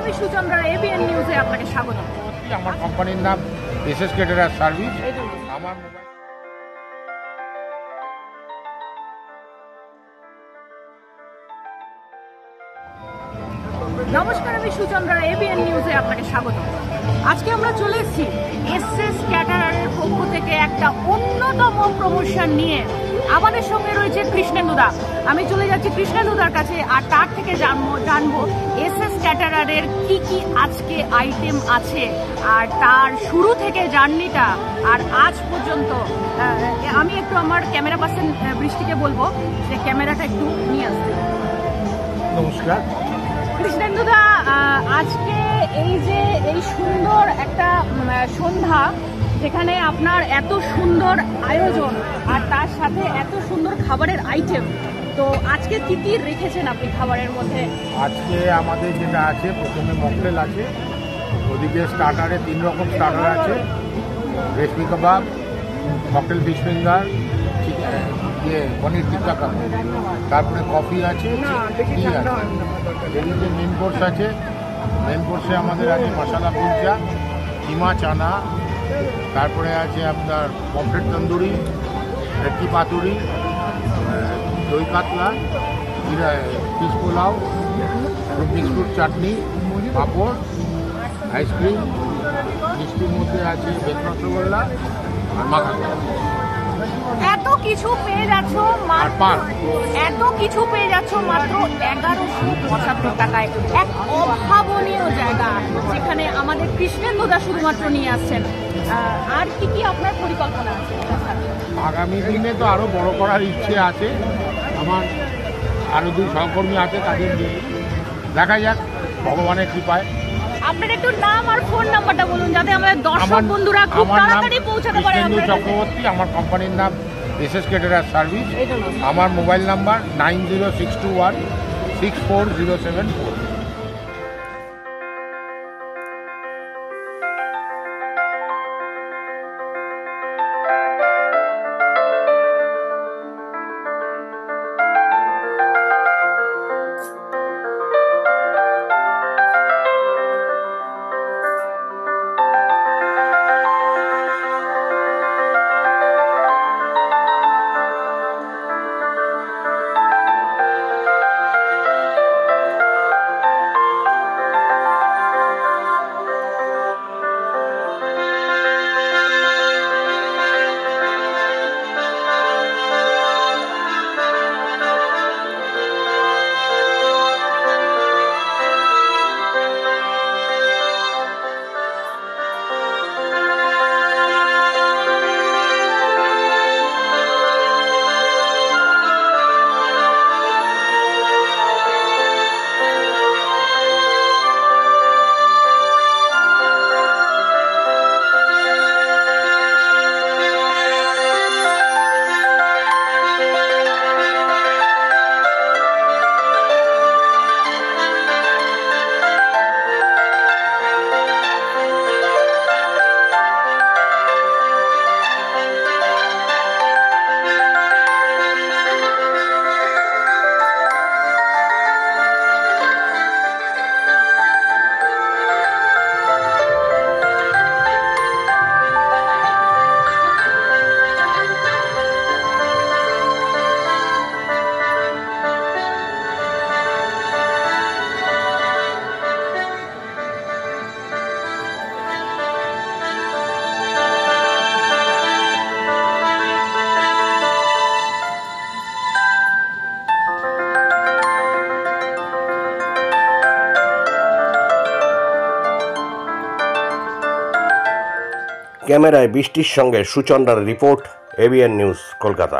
আমি সুচন্দ্রা, এবিএন নিউজে আপনাকে স্বাগত। আমার কোম্পানির নাম এসএস ক্যাটারার সার্ভিস। আমার নমস্কার, আমি সুচন্দ্রা, এবিএন নিউজে আপনাকে স্বাগত। আজকে আমরা চলে এসেছি এসএস ক্যাটারারের পক্ষ থেকে একটা অন্যতম প্রমোশন নিয়ে। আমাদের সঙ্গে রয়েছে কৃষ্ণেন্দুদা। আমি চলে যাচ্ছি কৃষ্ণেন্দুদার কাছে আর তার থেকে জানবো এসএস ক্যাটারারের কি আজকে আইটেম আছে আর তার শুরু থেকে জার্নিটা আর আজ পর্যন্ত। আমি একটু আমার ক্যামেরা পার্সন বৃষ্টিকে বলবো যে ক্যামেরাটা একটু নিয়ে আসতে। নমস্কার কৃষ্ণেন্দুদা, আজকে এই সুন্দর একটা সন্ধ্যা, যেখানে আপনার এত সুন্দর আয়োজন আর তার সাথে এত সুন্দর খাবারের আইটেম, তো আজকে কি রেখেছেন আপনি খাবারের মধ্যে? আজকে আমাদের যেটা আছে, প্রথমে মকটেল আছে, ওদিকে স্টার্টারে 3 রকম স্টার্টার আছে, রেশমি কাবাব, mocktail fish finger, paneer tikka কাবাব, তারপরে কফি আছে, টি আছে। এদিকে মেন কোর্স আছে। মেন কোর্সে আমাদের আছে মশলা কুলচা, কিমা চানা, তারপরে আছে আপনার পমফ্রেট তন্দুরি, ভেটকি পাতুরি, দই কাতলা, ফিশ পোলাও, বিস্কুট চাটনি, পাঁপড়, আইসক্রিম, মিষ্টির মধ্যে আছে বেক রসগোল্লা আর মাখা। এত কিছু পেয়ে যাচ্ছ মাত্র 1175 টাকায়। এক অভাবনীয় জায়গা, যেখানে আমাদের কৃষ্ণেন্দুদা শুধুমাত্র নিয়ে আসছেন। আর কি আপনার পরিকল্পনা আছে? আগামী দিনে তো আরো বড় করার ইচ্ছে আছে। আমার আরো 2 সহকর্মী আছে, তাদের নিয়ে দেখা যাক ভগবানের কৃপায়। আপনার একটু নাম আর ফোন নাম্বারটা বলুন, যাতে আমাদের দর্শক বন্ধুরা খুব তাড়াতাড়ি পৌঁছাতে পারে। কৃষ্ণেন্দু চক্রবর্তী, আমার কোম্পানির নাম এসএস ক্যাটারার সার্ভিস। আমার মোবাইল নাম্বার 9062164074। ক্যামেরায় বৃষ্টির সঙ্গে সুচন্দ্রার রিপোর্ট, এবিএন নিউজ, কলকাতা।